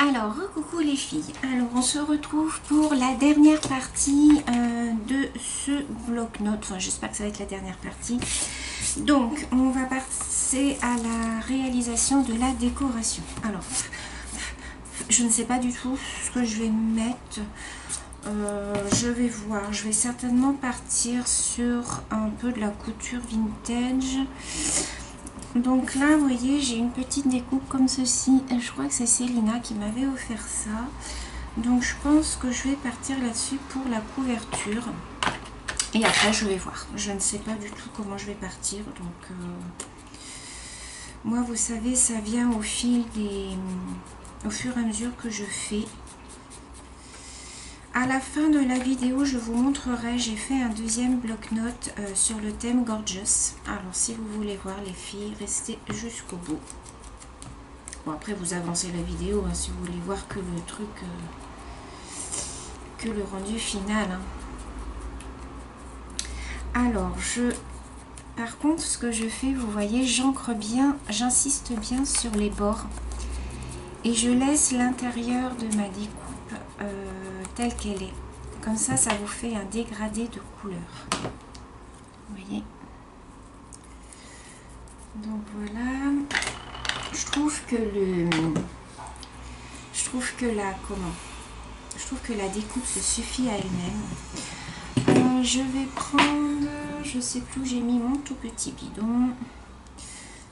Alors, coucou les filles. Alors, on se retrouve pour la dernière partie de ce bloc-notes. Enfin, j'espère que ça va être la dernière partie. Donc, on va passer à la réalisation de la décoration. Alors, je ne sais pas du tout ce que je vais mettre. Je vais voir. Je vais certainement partir sur un peu de la couture vintage. Donc là, vous voyez, j'ai une petite découpe comme ceci. Je crois que c'est Célina qui m'avait offert ça. Donc je pense que je vais partir là-dessus pour la couverture. Et après, je vais voir. Je ne sais pas du tout comment je vais partir. Donc, moi, vous savez, ça vient au fil au fur et à mesure que je fais. À la fin de la vidéo, je vous montrerai, j'ai fait un deuxième bloc-notes sur le thème Gorgeous. Alors, si vous voulez voir les filles, restez jusqu'au bout. Bon, après, vous avancez la vidéo, hein, si vous voulez voir que le truc, que le rendu final. Hein. Alors, par contre, ce que je fais, vous voyez, j'ancre bien, j'insiste bien sur les bords. Et je laisse l'intérieur de ma découpe telle qu'elle est. Comme ça, ça vous fait un dégradé de couleur. Vous voyez? Donc voilà. Je trouve que la découpe se suffit à elle-même. Je vais prendre, je sais plus où j'ai mis mon tout petit bidon.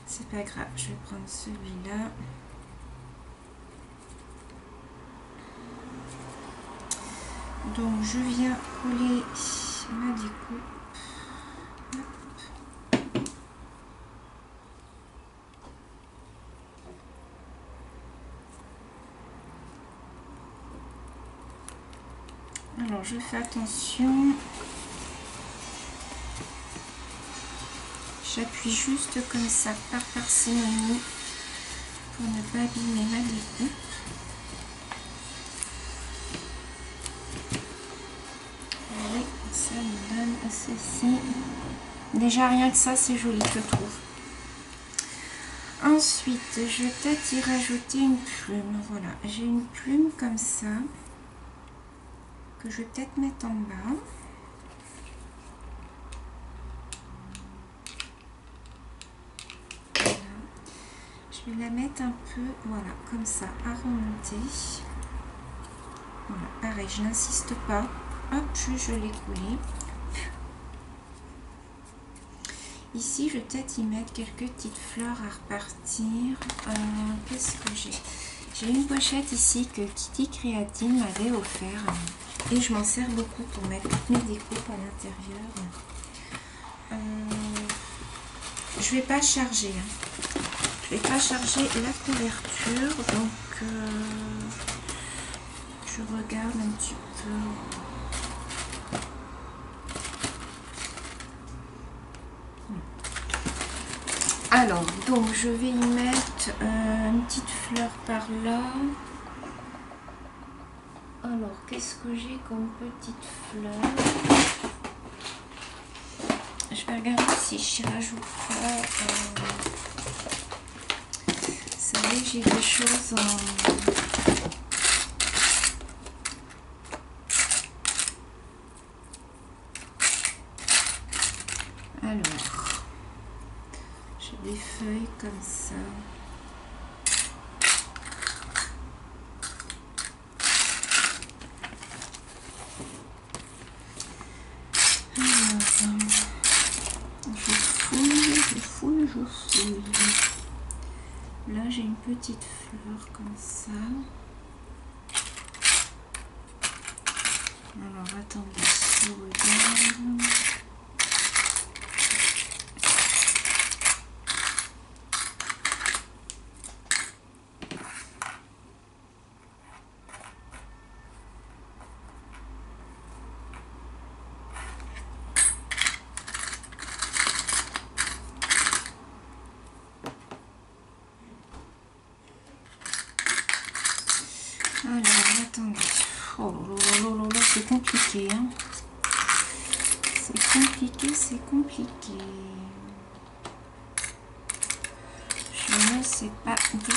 C'est pas grave, je vais prendre celui-là. Donc je viens coller ma découpe. Hop. Alors je fais attention. J'appuie juste comme ça par parcimonie pour ne pas abîmer ma découpe. Ça nous donne ceci. Déjà rien que ça, c'est joli, je trouve. Ensuite, je vais peut-être y rajouter une plume. Voilà, j'ai une plume comme ça que je vais peut-être mettre en bas. Voilà. Je vais la mettre un peu, voilà, comme ça, à remonter. Voilà, pareil, je n'insiste pas. Hop, je l'ai collé. Ici, je vais peut-être y mettre quelques petites fleurs à repartir. Qu'est-ce que j'ai? J'ai une pochette ici que Kitty Créatine m'avait offert. Et je m'en sers beaucoup pour mettre toutes mes découpes à l'intérieur. Je vais pas charger. Hein. Je vais pas charger la couverture. Donc, je regarde un petit peu. Alors, donc je vais y mettre une petite fleur par là. Alors, qu'est-ce que j'ai comme petite fleur? Je vais regarder si je rajoute pas. Vous savez, j'ai des choses en... Alors, j'ai des feuilles comme ça. Je fouille. Là, j'ai une petite fleur comme ça. Alors, attendez, je regarde. Alors, attendez. Oh là là, c'est compliqué. Hein. C'est compliqué, c'est compliqué. Je ne sais pas du tout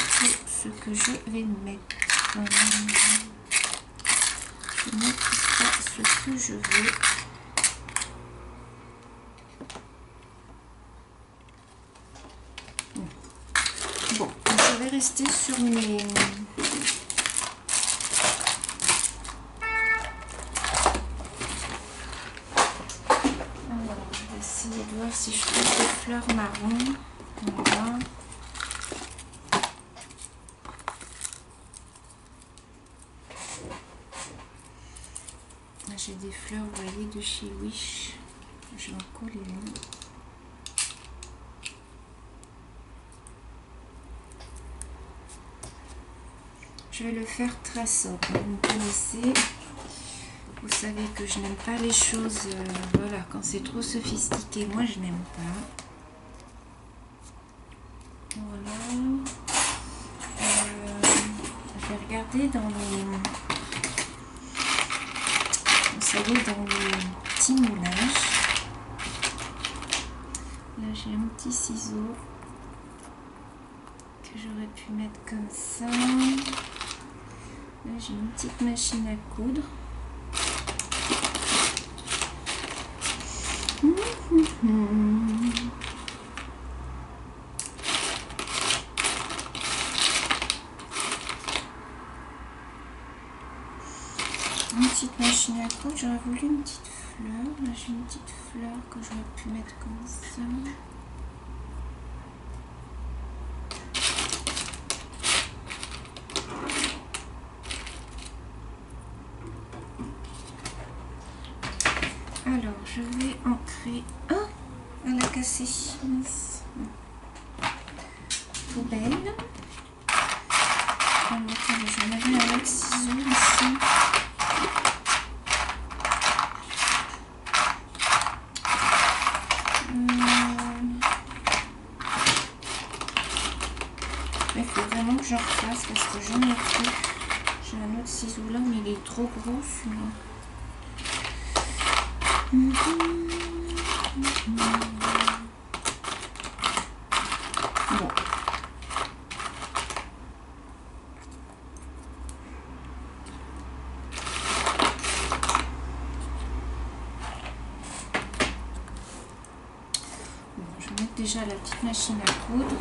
ce que je vais mettre. je ne maîtrise pas ce que je veux. Bon, je vais rester sur mes... Alors, je vais essayer de voir si je trouve des fleurs marron. Voilà. J'ai des fleurs, vous voyez, de chez Wish. Je vais en coller une. Je vais le faire très sobre. Vous me connaissez. Vous savez que je n'aime pas les choses, voilà, quand c'est trop sophistiqué. Moi, je n'aime pas. Voilà. Je vais regarder dans les... Vous savez, dans les petits moulages. Là, j'ai un petit ciseau que j'aurais pu mettre comme ça. Là, j'ai une petite machine à coudre. Une petite machine à coudre, j'aurais voulu une petite fleur. Là, j'ai une petite fleur que j'aurais pu mettre comme ça. Alors, je vais ancrer. Ah, elle a cassé. Poubelle. Alors, attendez, j'en avais un autre ciseau ici. Il faut vraiment que j'en refasse parce que j'en ai plus. J'ai un autre ciseau là, mais il est trop gros celui-là. Bon. Je vais mettre déjà la petite machine à coudre.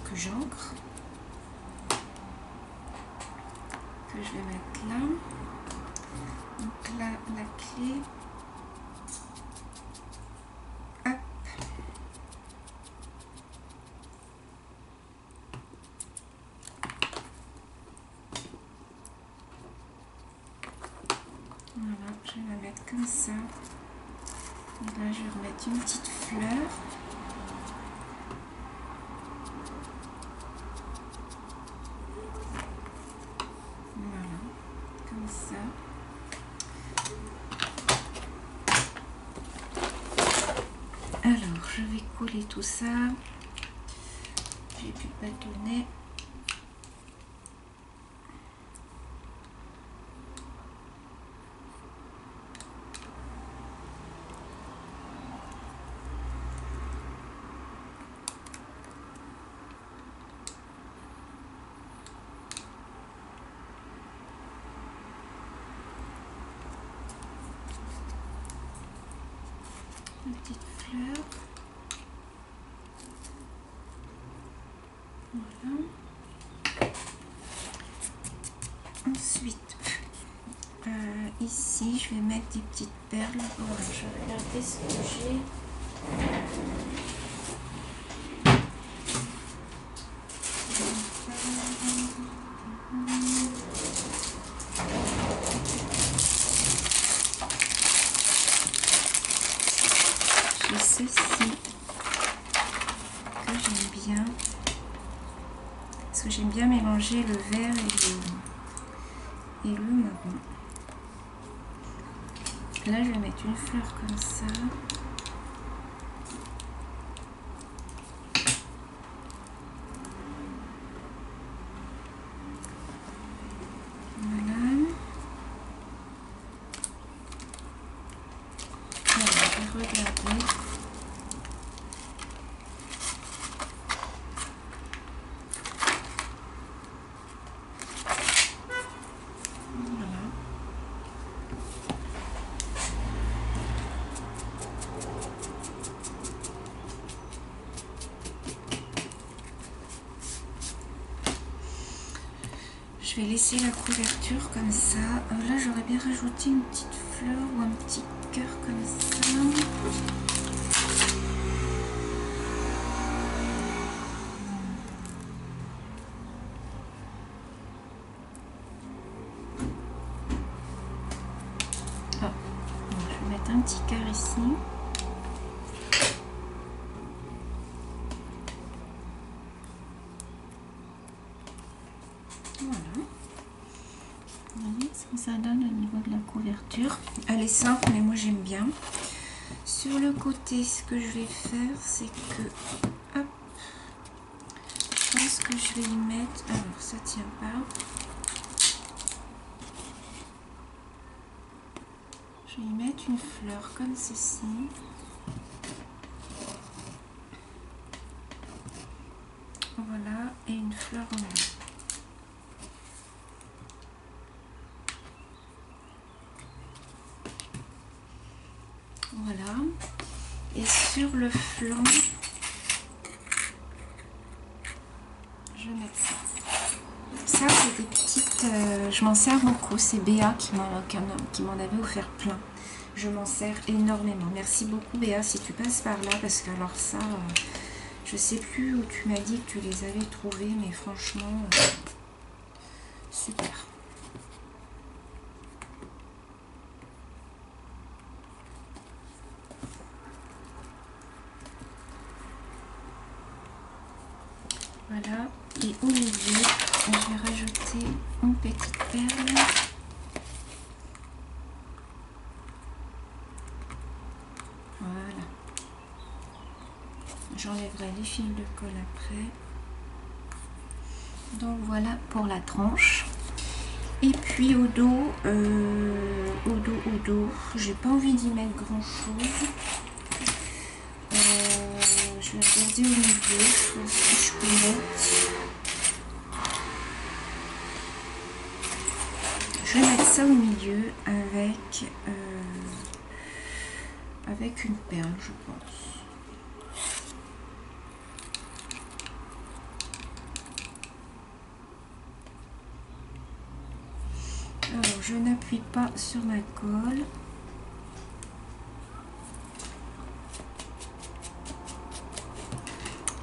Que j'ancre. Que je vais mettre là. Donc là, la clé. Hop. Voilà, je vais la mettre comme ça. Et là, je vais remettre une petite fleur. Voilà, comme ça. Alors, je vais coller tout ça. J'ai pu bâtonner. Une petite fleur. Voilà. Ensuite, ici, je vais mettre des petites perles. Voilà, je vais regarder ce que j'ai. J'ai ceci que j'aime bien. Parce que j'aime bien mélanger le vert et le marron. Là, je vais mettre une fleur comme ça. Voilà. vais regarder. Je vais laisser la couverture comme ça. Là, j'aurais bien rajouté une petite fleur ou un petit cœur comme ça. Ah, je vais mettre un petit cœur ici. Voilà. Vous voyez ce que ça donne au niveau de la couverture. Elle est simple, mais moi j'aime bien. Sur le côté, ce que je vais faire, c'est que... Hop, je pense que je vais y mettre... Alors, ça tient pas. Je vais y mettre une fleur comme ceci. Voilà, et une fleur en haut. Voilà, et sur le flanc, je vais mettre ça. Ça, c'est des petites... je m'en sers beaucoup, c'est Béa qui m'en avait offert plein. Je m'en sers énormément. Merci beaucoup Béa si tu passes par là, parce que alors ça, je sais plus où tu m'as dit que tu les avais trouvés, mais franchement, super. Voilà, et au milieu, je vais rajouter une petite perle. Voilà. J'enlèverai les fils de colle après. Donc voilà pour la tranche. Et puis au dos, j'ai pas envie d'y mettre grand chose. Je vais regarder au milieu, si je peux mettre. Je vais mettre ça au milieu avec une perle, je pense. Alors, je n'appuie pas sur ma colle.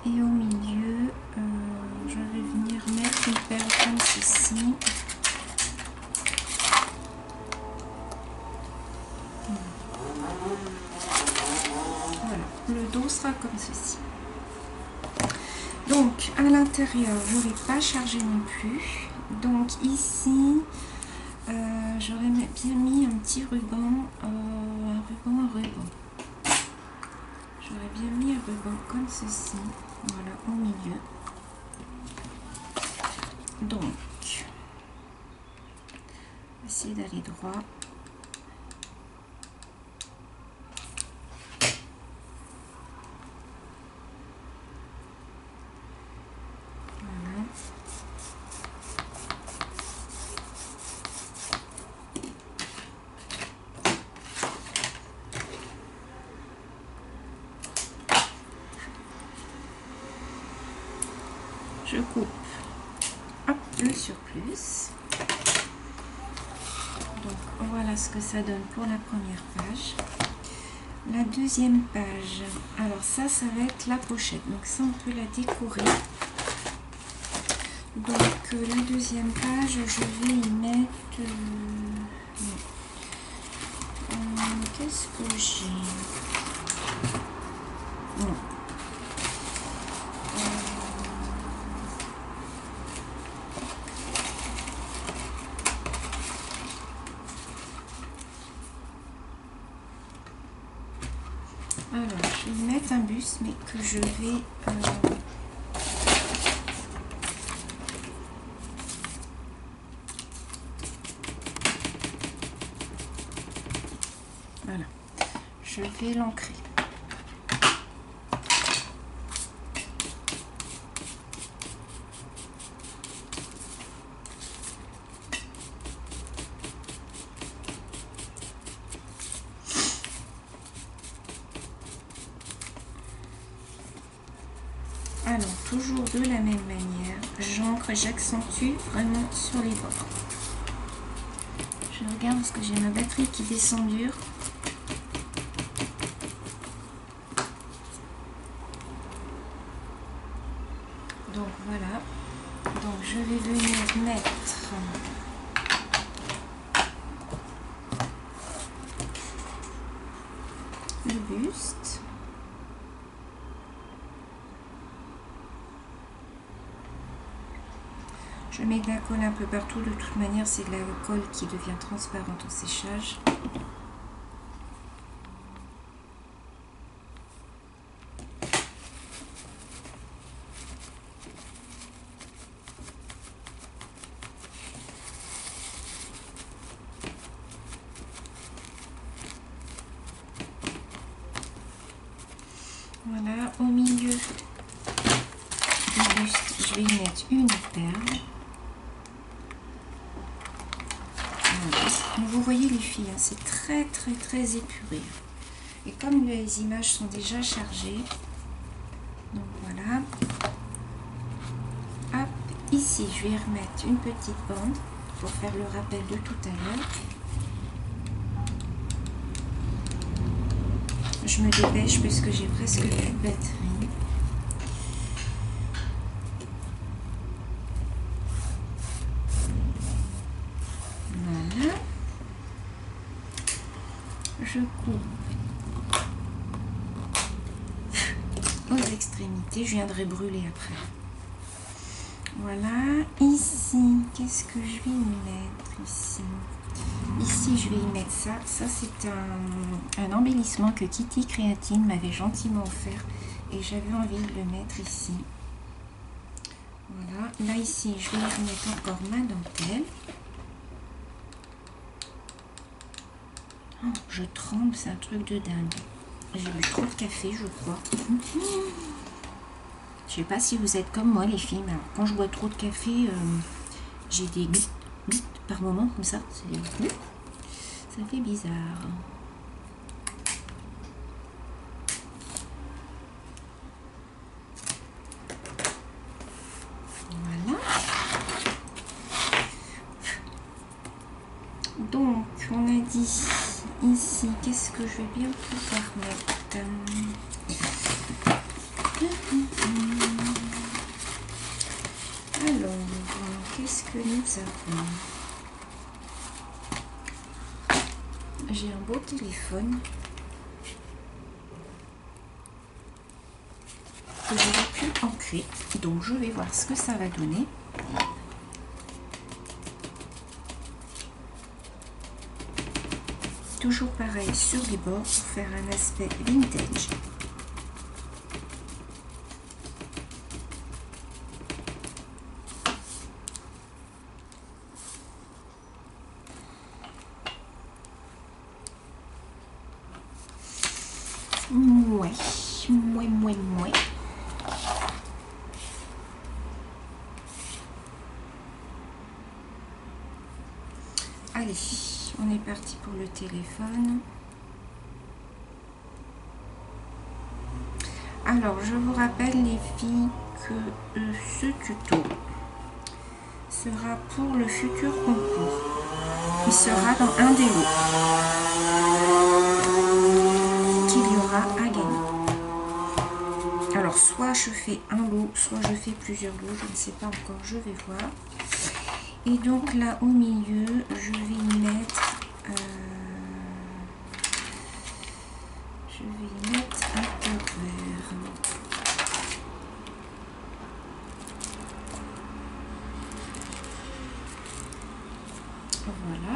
Et au milieu, je vais venir mettre une perle comme ceci. Voilà, le dos sera comme ceci. Donc, à l'intérieur, je ne vais pas charger non plus. Donc ici, j'aurais bien mis un petit ruban, J'aurais bien mis un ruban comme ceci, voilà, au milieu. Donc, essayer d'aller droit. Voilà. Je coupe, hop, le surplus. Donc voilà ce que ça donne pour la première page. La deuxième page, alors ça va être la pochette, donc ça on peut la décorer. Donc la deuxième page, je vais y mettre qu'est-ce que j'ai, non. Alors, je vais mettre un buste, mais que je vais... Voilà. Je je vais l'ancrer. Alors, toujours de la même manière, j'ancre, j'accentue vraiment sur les bords. Je regarde parce que j'ai ma batterie qui descend dur. Donc voilà, donc je vais venir mettre le buste. Je mets de la colle un peu partout, de toute manière c'est de la colle qui devient transparente au séchage. Voilà, au milieu du buste, je vais y mettre une perle. Donc vous voyez les filles, hein, c'est très épuré. Et comme les images sont déjà chargées, donc voilà. Hop, ici je vais remettre une petite bande pour faire le rappel de tout à l'heure. Je me dépêche puisque j'ai presque plus de batterie. Voilà. Je coupe aux extrémités, je viendrai brûler après. Voilà, ici, qu'est-ce que je vais y mettre ici? Ici, je vais y mettre ça. Ça, c'est un embellissement que Kitty Créatine m'avait gentiment offert et j'avais envie de le mettre ici. Voilà, là ici, je vais y remettre encore ma dentelle. Oh, je tremble, c'est un truc de dingue. J'ai bu trop de café, je crois. Je sais pas si vous êtes comme moi, les filles, mais alors, quand je bois trop de café, j'ai des gzt par moment, comme ça. Ça fait bizarre. Voilà. Donc, on a dit ici, qu'est-ce que je vais bien pouvoir mettre? Alors, qu'est-ce que nous avons? J'ai un beau téléphone que j'aurais pu ancrer, donc je vais voir ce que ça va donner. Toujours pareil sur les bords pour faire un aspect vintage. Mouais. Allez, on est parti pour le téléphone. Alors, je vous rappelle les filles que ce tuto sera pour le futur concours. Il sera dans un des lots qu'il y aura à gagner. Alors, soit je fais un lot, soit je fais plusieurs lots, je ne sais pas encore, je vais voir. Et donc là, au milieu, je vais y mettre... un couvert. Voilà.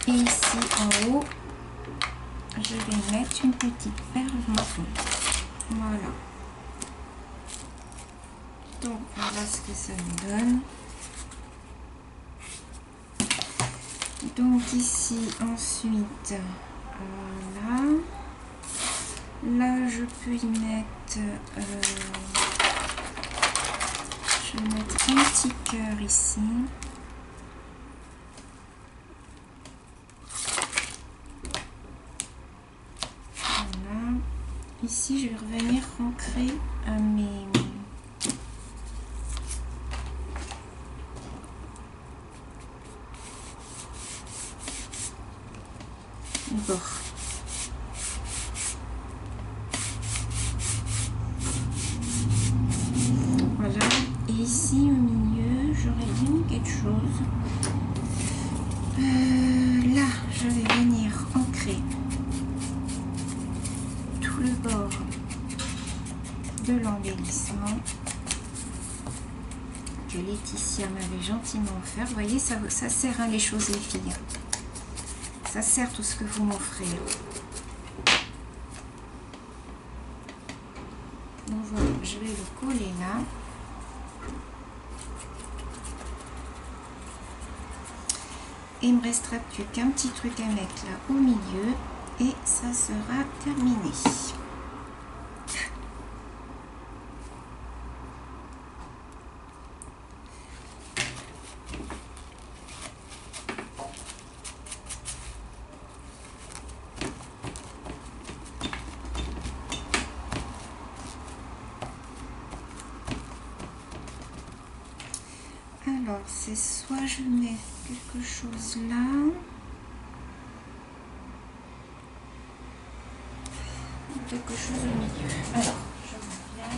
Et ici, en haut, je vais mettre une petite perle marron. Voilà. Donc, voilà ce que ça me donne. Donc ici, ensuite, Voilà. Là, je peux y mettre... je vais mettre un petit cœur ici. Voilà. Ici, je vais revenir ancrer mes bords. Voilà. Et ici, au milieu, j'aurais bien mis quelque chose. Là, je vais venir ancrer tout le bord de l'embellissement que Laetitia m'avait gentiment offert. Vous voyez, ça sert à les choses, les filles. Ça sert tout ce que vous m'offrez. Donc voilà, je vais le coller là. Et il me restera plus qu'un petit truc à mettre là au milieu et ça sera terminé. Alors, c'est soit je mets quelque chose là, ou quelque chose au milieu. Alors, je reviens.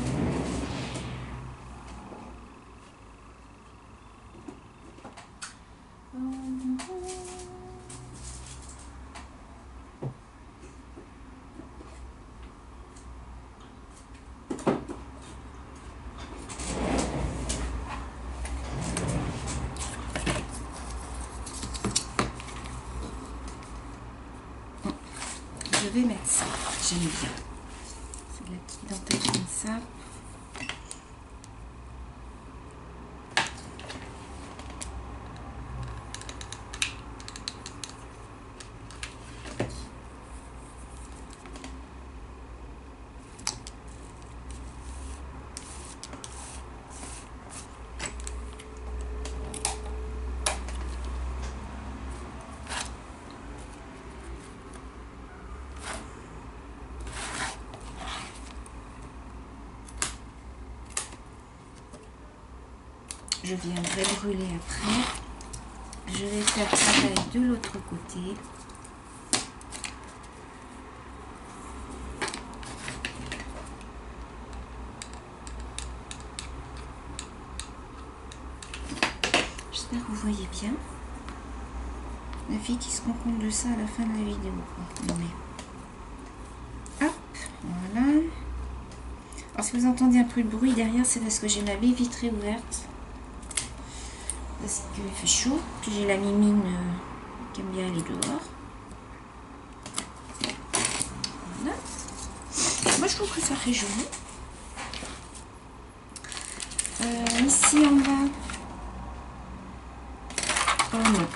Je vais mettre ça, j'aime bien. C'est de la petite dentelle comme ça. Je viendrai brûler après. Je vais faire pareil de l'autre côté. J'espère que vous voyez bien. La fille qui se rend compte de ça à la fin de la vidéo. Hop, voilà. Alors si vous entendez un peu de bruit derrière, c'est parce que j'ai ma baie vitrée ouverte. Parce qu'il fait chaud, puis j'ai la mimine qui aime bien aller dehors. Voilà. Moi je trouve que ça fait joli. Ici en bas. Oh non.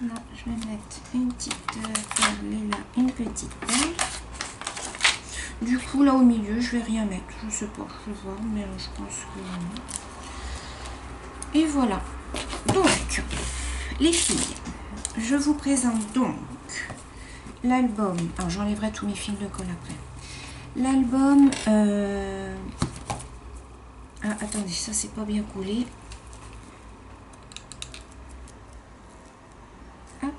Là, je vais mettre une petite perle et là une petite perle. Du coup là au milieu je vais rien mettre. Je sais pas, je vais voir, mais je pense que non. Et voilà. Donc, les filles, je vous présente donc l'album. Alors, j'enlèverai tous mes fils de colle après. L'album... Ah, attendez, ça, c'est pas bien collé. Hop.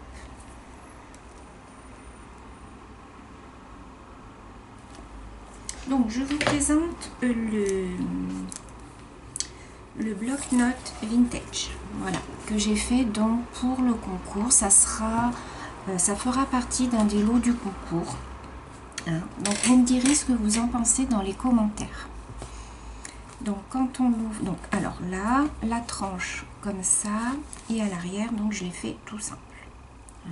Donc, je vous présente le bloc-notes vintage, voilà, que j'ai fait donc pour le concours. Ça fera partie d'un des lots du concours, hein. Donc vous me direz ce que vous en pensez dans les commentaires. Donc quand on ouvre, donc alors là la tranche comme ça et à l'arrière, donc je l'ai fait tout simple, hein.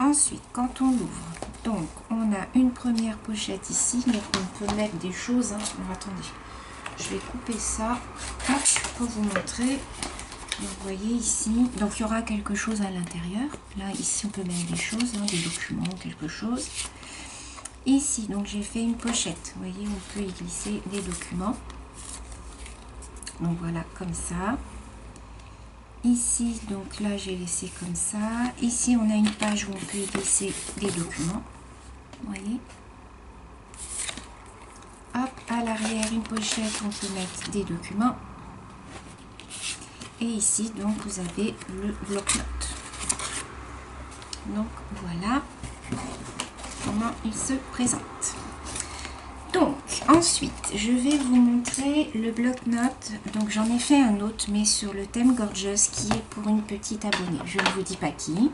Ensuite quand on l'ouvre, donc on a une première pochette ici, donc on peut mettre des choses, hein. Alors attendez, je vais couper ça, hop, pour vous montrer. vous voyez ici, donc il y aura quelque chose à l'intérieur. Là, ici, on peut mettre des choses, hein, des documents, quelque chose. Ici, donc j'ai fait une pochette. Vous voyez, on peut y glisser des documents. Donc voilà, comme ça. Ici, donc là, j'ai laissé comme ça. Ici, on a une page où on peut y glisser des documents. Vous voyez. Hop, à l'arrière, une pochette où on peut mettre des documents. Et ici, donc, vous avez le bloc-notes. Donc, voilà comment il se présente. Donc, ensuite, je vais vous montrer le bloc-notes. Donc, j'en ai fait un autre, mais sur le thème Gorgeous, qui est pour une petite abonnée. Je ne vous dis pas qui.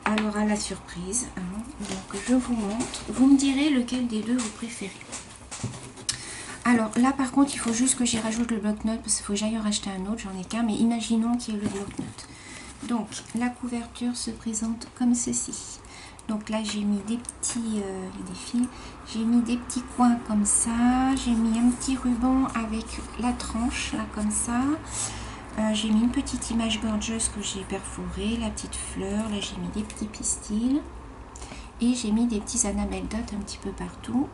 Alors, à la surprise. Hein. Donc, je vous montre. Vous me direz lequel des deux vous préférez. Alors, là, par contre, il faut juste que j'y rajoute le bloc-notes, parce qu'il faut que j'aille en racheter un autre. J'en ai qu'un, mais imaginons qu'il y ait le bloc-notes. Donc, la couverture se présente comme ceci. Donc là, j'ai mis des petits, des fils, j'ai mis des petits coins comme ça, j'ai mis un petit ruban avec la tranche, là, comme ça. J'ai mis une petite image gorgeous que j'ai perforée, la petite fleur, là, j'ai mis des petits pistils. Et j'ai mis des petits enamel dots un petit peu partout.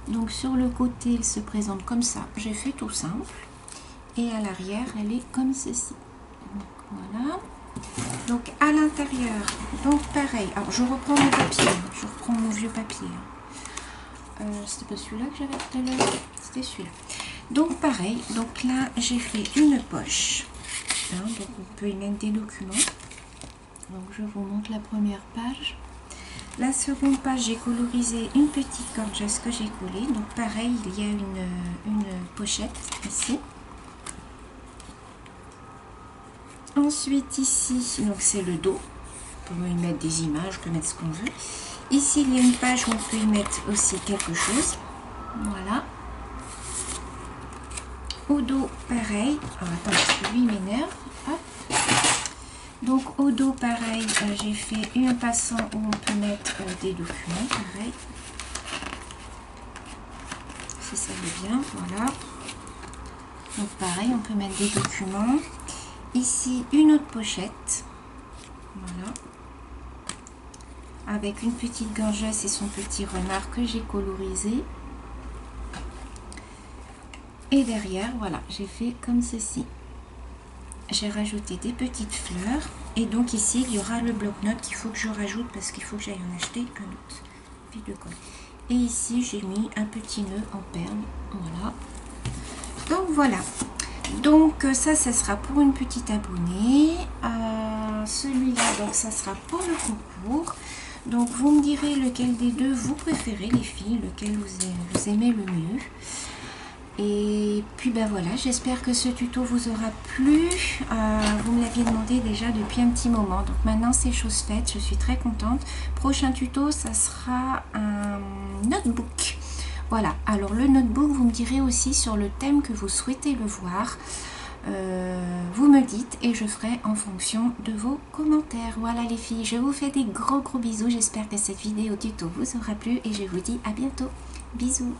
Donc sur le côté, elle se présente comme ça, j'ai fait tout simple. Et à l'arrière, elle est comme ceci. Donc voilà. Donc à l'intérieur, donc pareil, alors je reprends mon papier, je reprends mon vieux papier. C'était pas celui-là que j'avais tout à l'heure, c'était celui-là. Donc pareil, donc là j'ai fait une poche, hein, donc on peut y mettre des documents. Donc je vous montre la première page. La seconde page, j'ai colorisé une petite gorgeous que j'ai collée. Donc pareil, il y a une pochette ici. Ensuite ici, donc c'est le dos. On peut y mettre des images, on peut mettre ce qu'on veut. Ici, il y a une page où on peut y mettre aussi quelque chose. Voilà. Au dos, pareil. Alors attends, parce que lui, il m'énerve. Donc au dos, pareil, j'ai fait un passant où on peut mettre des documents, pareil. Si ça veut bien, voilà. Donc pareil, on peut mettre des documents. Ici, une autre pochette. Voilà. Avec une petite gorgeuse et son petit renard que j'ai colorisé. Et derrière, voilà, j'ai fait comme ceci. J'ai rajouté des petites fleurs. Et donc ici, il y aura le bloc-notes qu'il faut que je rajoute parce qu'il faut que j'aille en acheter un autre. Puis de colle. Et ici, j'ai mis un petit nœud en perle. Voilà. Donc voilà. Donc ça sera pour une petite abonnée. Celui-là, donc ça sera pour le concours. Donc vous me direz lequel des deux vous préférez, les filles, lequel vous aimez le mieux. Et puis ben voilà, j'espère que ce tuto vous aura plu. Vous me l'aviez demandé déjà depuis un petit moment. Donc maintenant c'est chose faite, je suis très contente. Prochain tuto, ça sera un notebook. Voilà, alors le notebook, vous me direz aussi sur le thème que vous souhaitez le voir. Vous me dites et je ferai en fonction de vos commentaires. Voilà les filles, je vous fais des gros bisous. J'espère que cette vidéo tuto vous aura plu et je vous dis à bientôt. Bisous.